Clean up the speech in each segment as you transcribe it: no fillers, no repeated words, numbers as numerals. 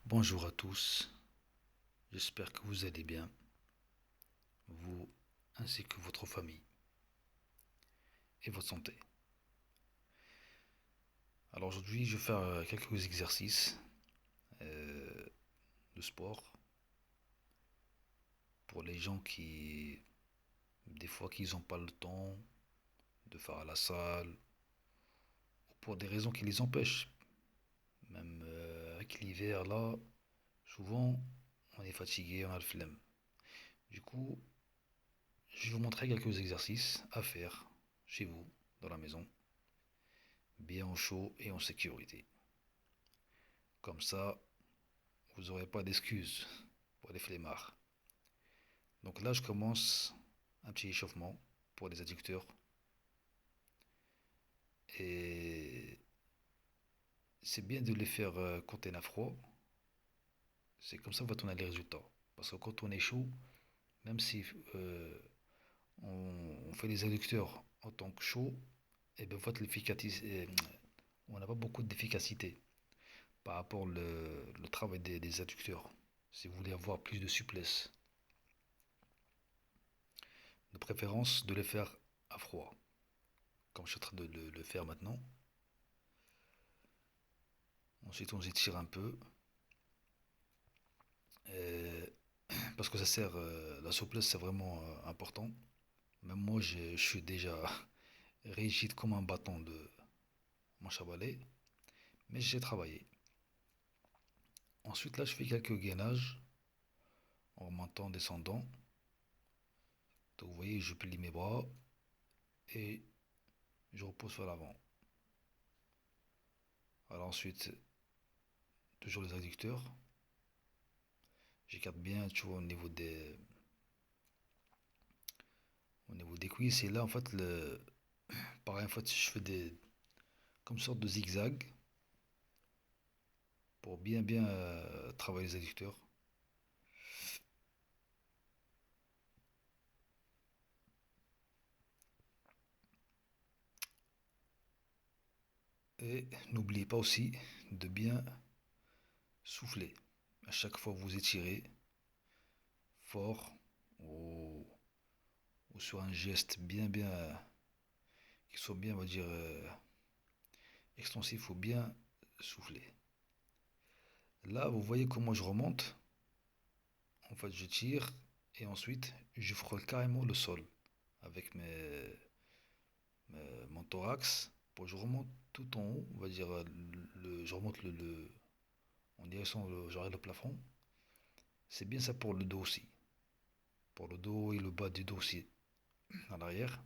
Bonjour à tous, j'espère que vous allez bien, vous ainsi que votre famille et votre santé. Alors aujourd'hui, je vais faire quelques exercices euh, de sport pour les gens qui, des fois, qu'ils n'ont pas le temps de faire à la salle ou pour des raisons qui les empêchent. Même avec l'hiver là, souvent on est fatigué, on a le flemme. Du coup, je vais vous montrer quelques exercices à faire chez vous, dans la maison, bien au chaud et en sécurité. Comme ça, vous n'aurez pas d'excuses pour les flemmards. Donc là, je commence un petit échauffement pour les adducteurs. Et c'est bien de les faire quand on a froid. C'est comme ça qu'on a les résultats. Parce que quand on est chaud, même si on fait les adducteurs en tant que chaud, et bien, en fait, on n'a pas beaucoup d'efficacité par rapport au travail des adducteurs. Si vous voulez avoir plus de souplesse, de préférence de les faire à froid, comme je suis en train de le faire maintenant. Ensuite, on s'étire un peu. euh, Parce que ça sert, la souplesse, c'est vraiment important. Même moi, je suis déjà rigide comme un bâton de manche à balai, mais j'ai travaillé. Ensuite, là, je fais quelques gainages en remontant, descendant. Donc, vous voyez, je plie mes bras et je repose vers l'avant. Alors, ensuite, toujours les adducteurs. J'écarte bien, tu vois, au niveau des cuisses. Et là, en fait, pareil, en fait, je fais comme sorte de zigzag pour bien travailler les adducteurs. Et n'oubliez pas aussi de bien souffler. À chaque fois que vous étirez fort ou, ou sur un geste bien qui soit bien, on va dire, extensif, il faut bien souffler. Là, vous voyez comment je remonte. En fait, je tire et ensuite je frôle carrément le sol avec mon thorax. Pour je remonte tout en haut, on va dire, je remonte en direction, j'arrête le plafond. C'est bien ça pour le dos aussi. Pour le dos et le bas du dos aussi, à l'arrière.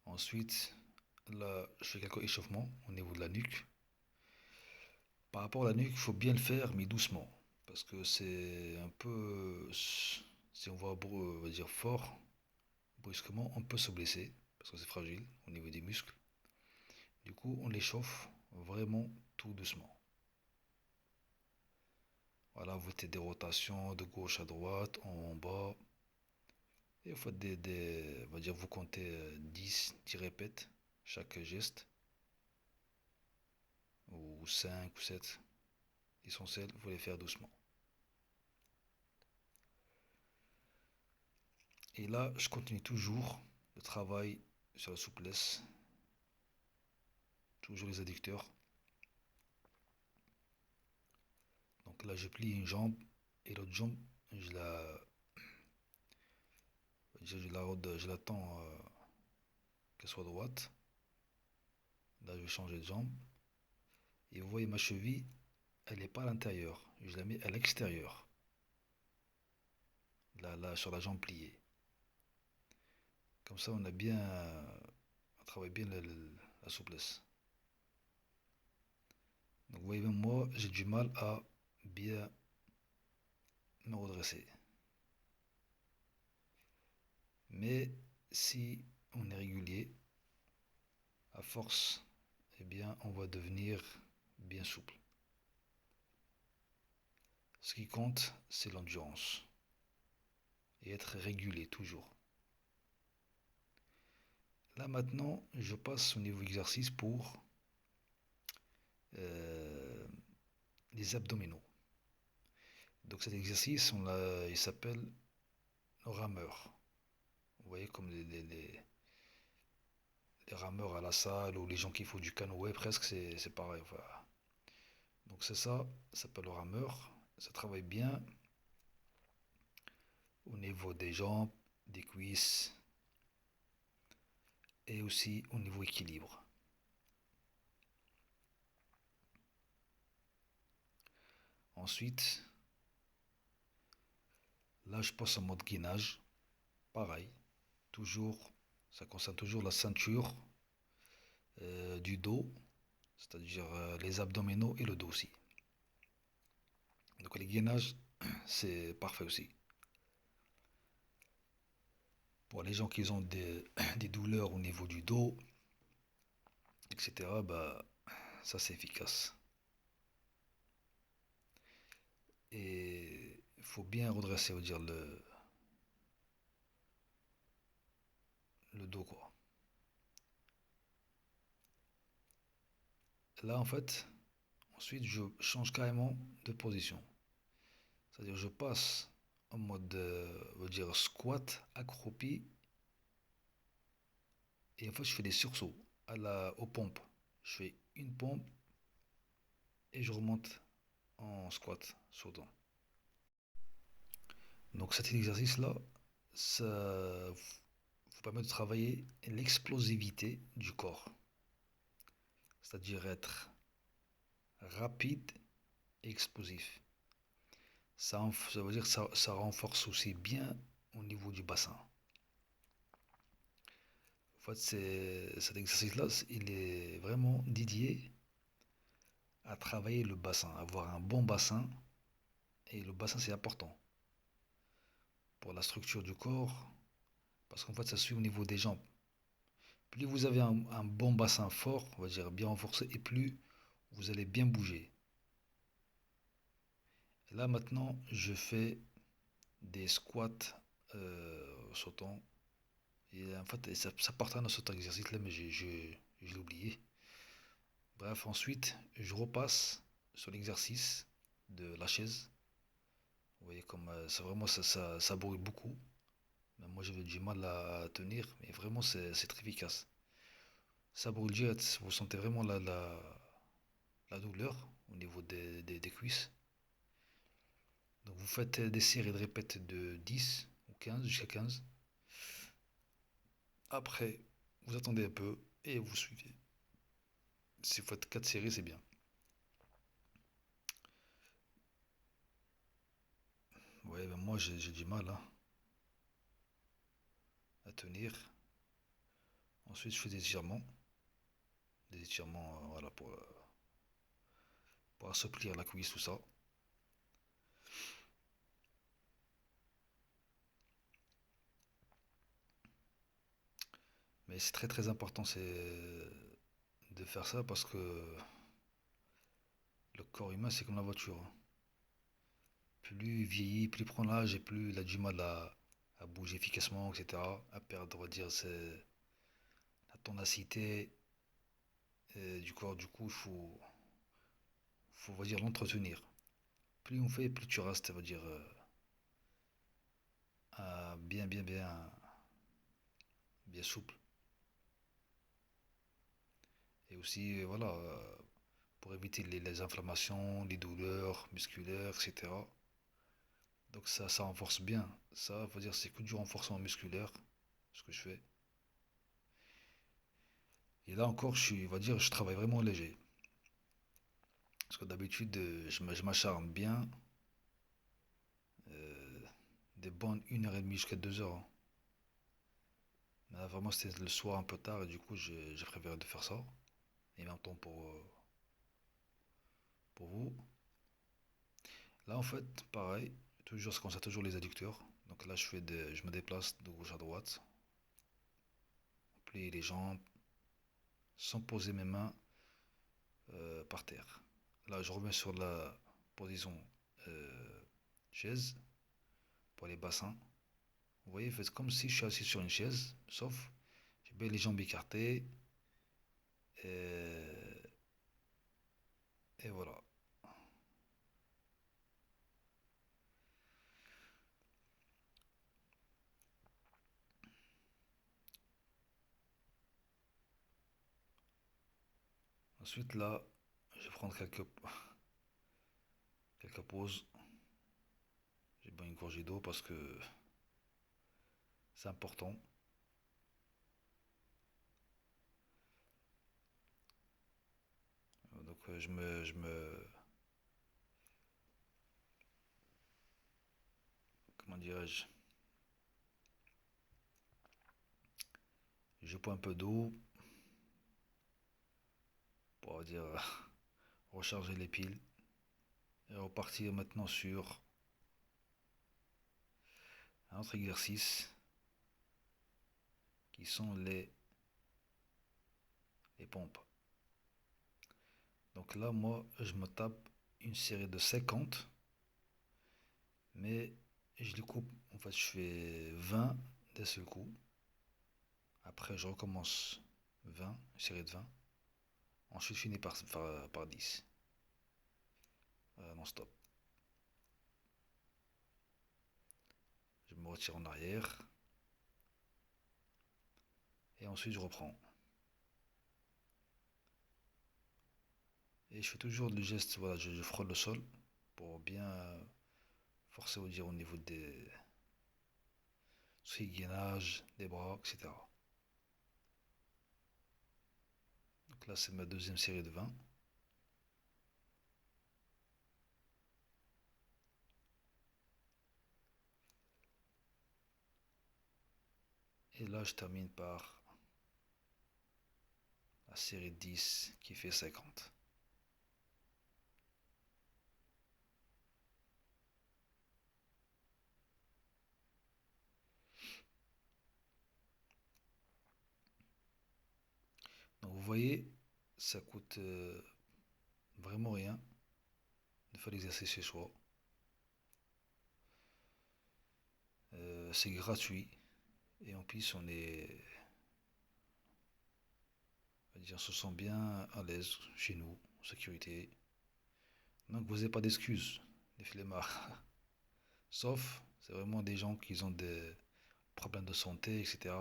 Ensuite, là, je fais quelques échauffements au niveau de la nuque. Par rapport à la nuque, il faut bien le faire, mais doucement. Parce que c'est un peu. Si on va dire fort, brusquement, on peut se blesser. Parce que c'est fragile au niveau des muscles. Du coup, on l'échauffe vraiment tout doucement. Voilà, vous faites des rotations de gauche à droite, en bas. Et vous faites on va dire, vous comptez 10 répètes chaque geste. Ou 5 ou 7. L'essentiel, vous les faire doucement. Et là, je continue toujours le travail sur la souplesse, toujours les adducteurs. Donc là, je plie une jambe et l'autre jambe, je la, je la tends qu'elle soit droite. Là, je vais changer de jambe. Et vous voyez ma cheville, elle n'est pas à l'intérieur. Je la mets à l'extérieur. Là, sur la jambe pliée. Comme ça, on travaille bien la souplesse. Donc vous voyez, même moi, j'ai du mal à bien me redresser. Mais si on est régulier, à force, eh bien, on va devenir bien souple. Ce qui compte, c'est l'endurance et être régulier toujours. Là maintenant, je passe au niveau exercice pour euh, les abdominaux. Donc cet exercice, il s'appelle le rameur. Vous voyez, comme les rameurs à la salle ou les gens qui font du canoë, presque, c'est pareil. Enfin, donc c'est ça, ça s'appelle le rameur. Ça travaille bien au niveau des jambes, des cuisses et aussi au niveau équilibre. Ensuite, là je passe en mode gainage. Pareil, toujours, ça concerne toujours la ceinture du dos, c'est-à-dire les abdominaux et le dos aussi. Donc les gainages, c'est parfait aussi. Pour les gens qui ont des douleurs au niveau du dos, etc., bah, ça c'est efficace. Et il faut bien redresser, on va dire, le dos, quoi. Là, en fait, ensuite, je change carrément de position. C'est-à-dire, je passe en mode, on va dire, squat, accroupi, et en fait, je fais des sursauts aux pompes. Je fais une pompe et je remonte en squat, sautant. Donc, cet exercice-là, ça vous permet de travailler l'explosivité du corps. C'est-à-dire être rapide et explosif. Ça veut dire que ça renforce aussi bien au niveau du bassin. En fait, cet exercice-là, il est vraiment dédié à travailler le bassin, avoir un bon bassin. Et le bassin, c'est important pour la structure du corps, parce qu'en fait, ça suit au niveau des jambes. Plus vous avez un bon bassin fort, on va dire bien renforcé, et plus vous allez bien bouger. Et là, maintenant, je fais des squats sautants. Et en fait, ça partait dans cet exercice-là, mais je l'ai oublié. Bref, ensuite, je repasse sur l'exercice de la chaise. Vous voyez comme ça vraiment ça brûle beaucoup. Même moi j'avais du mal à tenir, mais vraiment c'est très efficace. Ça brûle direct, vous sentez vraiment la douleur au niveau des cuisses. Donc vous faites des séries de répètes de 10 ou 15 jusqu'à 15. Après, vous attendez un peu et vous suivez. Si vous faites 4 séries, c'est bien. Ouais, ben moi j'ai du mal hein, à tenir. Ensuite, je fais des étirements voilà, pour assouplir la cuisse, tout ça. Mais c'est très très important de faire ça parce que le corps humain, c'est comme la voiture, hein. Plus il vieillit, plus il prend l'âge et plus il a du mal à bouger efficacement, etc. À perdre, on va dire, la ténacité du corps. Du coup, faut, on va dire, l'entretenir. Plus on fait, plus tu restes, on va dire, bien souple. Et aussi, voilà, pour éviter les inflammations, les douleurs musculaires, etc. Donc ça renforce bien. Ça, faut dire, c'est que du renforcement musculaire, ce que je fais. Et là encore, on va dire, je travaille vraiment léger. Parce que d'habitude, je m'acharne bien, euh, des bonnes 1h30 jusqu'à 2 heures, hein. Mais là, vraiment, c'était le soir un peu tard et du coup, j'ai préféré de faire ça. Et en même temps pour vous. Là, en fait, pareil, toujours, ça concerne toujours les adducteurs. Donc là, je me déplace de gauche à droite, plier les jambes, sans poser mes mains par terre. Là, je reviens sur la position euh, chaise pour les bassins. Vous voyez, faites comme si je suis assis sur une chaise, sauf j'ai bien les jambes écartées. Et, et voilà. Ensuite, là, je vais prendre quelques pauses. J'ai bu une gorgée d'eau parce que c'est important. Donc, comment dirais-je, je bois un peu d'eau pour dire recharger les piles et repartir maintenant sur un autre exercice qui sont les pompes. Donc là, moi, je me tape une série de 50, mais je les coupe. En fait, je fais 20 d'un seul coup. Après, je recommence 20, une série de 20. Ensuite, je finis par 10. Non-stop. Je me retire en arrière. Et ensuite, je reprends. Et je fais toujours le geste, voilà, je frôle le sol pour bien forcer au niveau des gainage, des bras, etc. Donc là, c'est ma deuxième série de 20. Et là, je termine par la série 10 qui fait 50. Donc vous voyez, ça coûte vraiment rien de faire l'exercice chez soi. C'est gratuit et en plus on se sent bien à l'aise chez nous, en sécurité. Donc vous n'avez pas d'excuses, les flemmards. Sauf, c'est vraiment des gens qui ont des problèmes de santé, etc.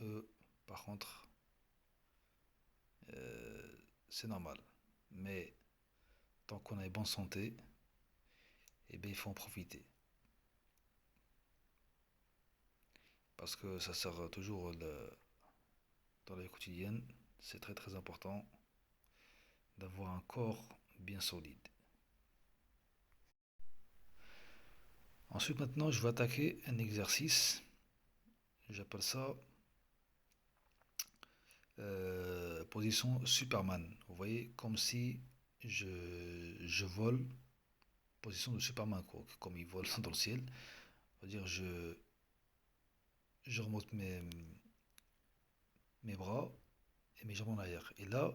Eux, par contre, euh, c'est normal. Mais tant qu'on est bonne santé, eh bien, il faut en profiter. Parce que ça sert toujours dans la vie quotidienne. C'est très très important d'avoir un corps bien solide. Ensuite, maintenant, je vais attaquer un exercice. J'appelle ça position Superman. Vous voyez, comme si je vole, position de Superman, quoi, comme il vole dans le ciel. C'est-à-dire, je remonte mes bras et mes jambes en arrière. Et là,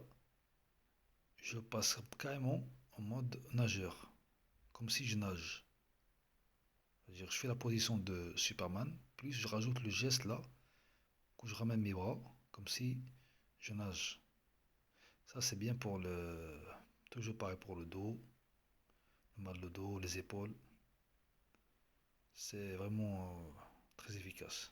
je passe carrément en mode nageur, comme si je nage. C'est-à-dire, je fais la position de Superman, plus je rajoute le geste là, où je ramène mes bras, comme si je nage. Ça, c'est bien pour le. Toujours pareil pour le dos, le mal de dos, les épaules. C'est vraiment très efficace.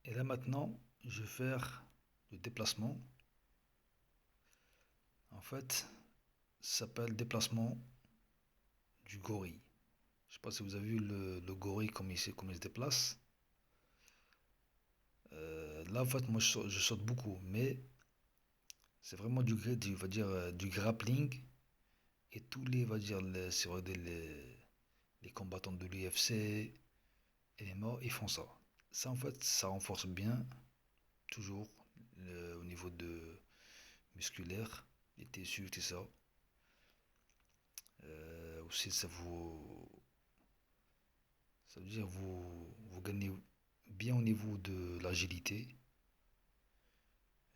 Et là maintenant, je vais faire le déplacement. En fait, ça s'appelle déplacement du gorille. Je ne sais pas si vous avez vu le gorille comme il se déplace. Là, en fait, moi, je saute beaucoup, mais c'est vraiment on va dire, du grappling et tous les, on va dire, les combattants de l'UFC et les morts, ils font ça. Ça, en fait, ça renforce bien, toujours, au niveau de musculaire, les tissus, tout ça. Aussi, ça veut dire vous gagnez bien au niveau de l'agilité,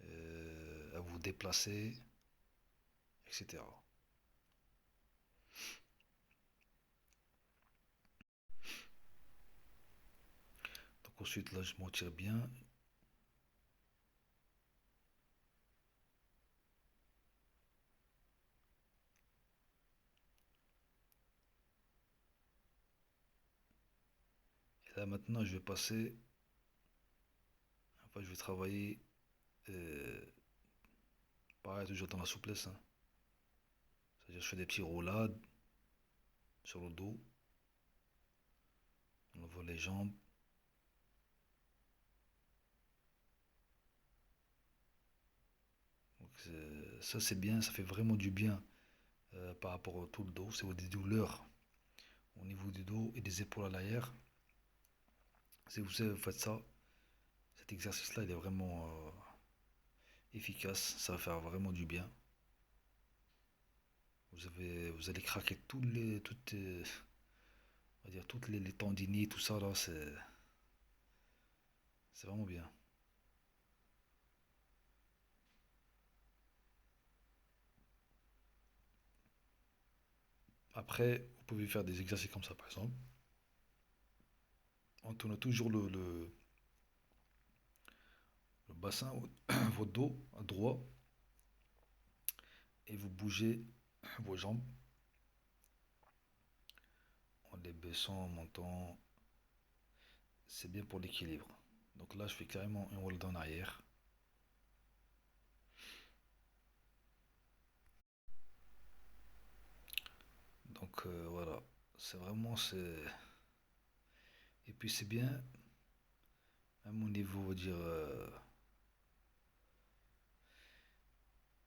à vous déplacer, etc. Donc ensuite, là, je m'en tire bien. Et Là maintenant, je vais passer, enfin, je vais travailler, euh, pareil, toujours dans la souplesse, hein. C'est-à-dire, je fais des petits roulades sur le dos, on envoie les jambes. Donc, ça, c'est bien, ça fait vraiment du bien par rapport à tout le dos. C'est des douleurs au niveau du dos et des épaules à l'arrière. Si vous faites ça, cet exercice-là, il est vraiment efficace. Ça va faire vraiment du bien. Vous allez craquer on va dire toutes les tendinites, tout ça là, c'est vraiment bien. Après, vous pouvez faire des exercices comme ça, par exemple. En tournant toujours le bassin, votre dos à droit, et vous bougez vos jambes en les baissant, en montant. C'est bien pour l'équilibre. Donc là, je fais carrément un roll en arrière. Donc voilà, c'est vraiment et puis c'est bien, même au niveau, on va dire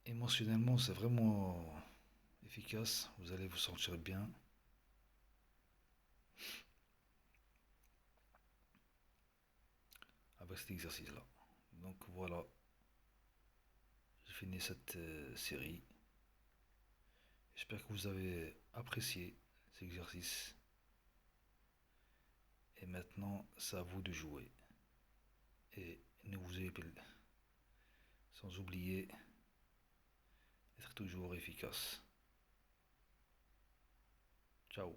émotionnellement, c'est vraiment efficace. Vous allez vous sentir bien avec cet exercice-là. Donc voilà, j'ai fini cette série. J'espère que vous avez apprécié cet exercice. Et maintenant, c'est à vous de jouer. Et ne vous sans oublier d'être toujours efficace. Ciao.